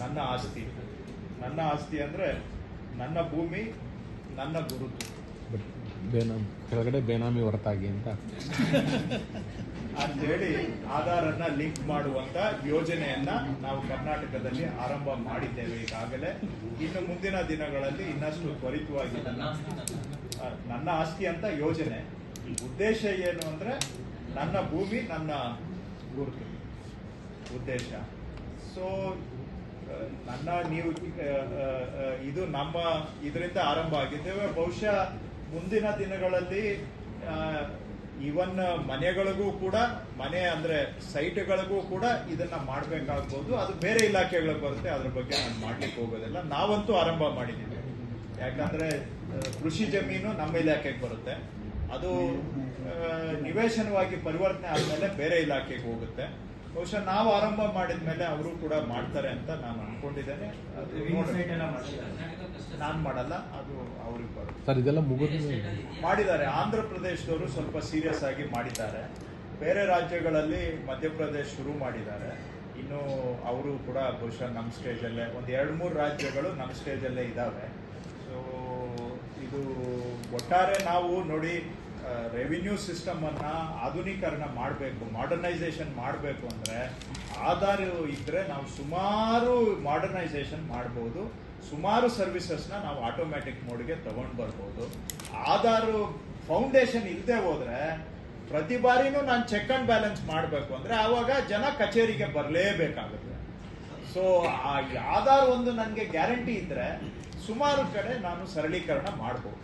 ನನ್ನ ಆಸ್ತಿ. ನನ್ನ ಆಸ್ತಿ ಅಂದರೆ ನನ್ನ ಭೂಮಿ, ನನ್ನ ಗುರುತು. ಕೆಳಗಡೆ ಬೇನಾಮಿ ಹೊರತಾಗಿ ಅಂತ ಅಂತೇಳಿ ಆಧಾರನ್ನ ಲಿಂಕ್ ಮಾಡುವಂತ ಯೋಜನೆಯನ್ನ ನಾವು ಕರ್ನಾಟಕದಲ್ಲಿ ಆರಂಭ ಮಾಡಿದ್ದೇವೆ ಈಗಾಗಲೇ. ಇನ್ನು ಮುಂದಿನ ದಿನಗಳಲ್ಲಿ ಇನ್ನಷ್ಟು ತ್ವರಿತವಾಗಿ ನನ್ನ ಆಸ್ತಿ ಅಂತ ಯೋಜನೆ. ಉದ್ದೇಶ ಏನು ಅಂದ್ರೆ ನನ್ನ ಭೂಮಿ, ನನ್ನ ಗುರುತು ಉದ್ದೇಶ. ಸೊ ನೀವು ಇದು ನಮ್ಮ ಇದರಿಂದ ಆರಂಭ ಆಗಿದ್ದೇವೆ. ಬಹುಶಃ ಮುಂದಿನ ದಿನಗಳಲ್ಲಿ ಇವನ್ ಮನೆಗಳಿಗೂ ಕೂಡ, ಮನೆ ಅಂದ್ರೆ ಸೈಟ್ಗಳಿಗೂ ಕೂಡ ಇದನ್ನ ಮಾಡ್ಬೇಕಾಗ್ಬೋದು. ಅದು ಬೇರೆ ಇಲಾಖೆಗಳಿಗೆ ಬರುತ್ತೆ, ಅದ್ರ ಬಗ್ಗೆ ನಾನು ಮಾಡ್ಲಿಕ್ಕೆ ಹೋಗೋದಿಲ್ಲ. ನಾವಂತೂ ಆರಂಭ ಮಾಡಿದ್ದೀವಿ. ಯಾಕಂದ್ರೆ ಕೃಷಿ ಜಮೀನು ನಮ್ಮ ಇಲಾಖೆಗೆ ಬರುತ್ತೆ, ಅದು ನಿವೇಶನವಾಗಿ ಪರಿವರ್ತನೆ ಆದ್ಮೇಲೆ ಬೇರೆ ಇಲಾಖೆಗೆ ಹೋಗುತ್ತೆ. ಬಹುಶಃ ನಾವು ಆರಂಭ ಮಾಡಿದ್ಮೇಲೆ ಅವರು ಕೂಡ ಮಾಡ್ತಾರೆ ಅಂತ ನಾನು ಅನ್ಕೊಂಡಿದ್ದೇನೆ. ನಾನು ಮಾಡಲ್ಲ, ಅದು ಅವ್ರಿಗೆ ಬರುತ್ತೆ. ಸರ್ ಇದೆಲ್ಲ ಮಾಡಿದ್ದಾರೆ. ಆಂಧ್ರ ಪ್ರದೇಶದವರು ಸ್ವಲ್ಪ ಸೀರಿಯಸ್ ಆಗಿ ಮಾಡಿದ್ದಾರೆ. ಬೇರೆ ರಾಜ್ಯಗಳಲ್ಲಿ ಮಧ್ಯಪ್ರದೇಶ ಶುರು ಮಾಡಿದ್ದಾರೆ. ಇನ್ನು ಅವರು ಕೂಡ ಬಹುಶಃ ನಮ್ಮ ಸ್ಟೇಜಲ್ಲೇ, ಒಂದು 2-3 ರಾಜ್ಯಗಳು ನಮ್ಮ ಸ್ಟೇಜಲ್ಲೇ ಇದ್ದಾವೆ. ಸೊ ಇದು ಒಟ್ಟಾರೆ ನಾವು ನೋಡಿ, ರೆವಿನ್ಯೂ ಸಿಸ್ಟಮ್ ಅನ್ನ ಆಧುನೀಕರಣ ಮಾಡಬೇಕು, ಮಾಡರ್ನೈಸೇಷನ್ ಮಾಡಬೇಕು ಅಂದ್ರೆ ಆಧಾರ್ ಇದ್ರೆ ನಾವು ಸುಮಾರು ಮಾಡರ್ನೈಸೇಷನ್ ಮಾಡಬಹುದು. ಸುಮಾರು ಸರ್ವಿಸಸ್ನ ನಾವು ಆಟೋಮ್ಯಾಟಿಕ್ ಮೋಡ್ಗೆ ತಗೊಂಡು ಬರ್ಬೋದು. ಆಧಾರ್ ಫೌಂಡೇಶನ್ ಇಲ್ಲದೆ ಹೋದ್ರೆ ಪ್ರತಿ ಬಾರಿನೂ ನಾನು ಚೆಕ್ ಅಂಡ್ ಬ್ಯಾಲೆನ್ಸ್ ಮಾಡಬೇಕು ಅಂದ್ರೆ ಆವಾಗ ಜನ ಕಚೇರಿಗೆ ಬರಲೇಬೇಕಾಗುತ್ತೆ. ಸೊ ಆ ಆಧಾರ್ ಒಂದು ನನಗೆ ಗ್ಯಾರಂಟಿ ಇದ್ರೆ ಸುಮಾರು ಕಡೆ ನಾನು ಸರಳೀಕರಣ ಮಾಡಬಹುದು.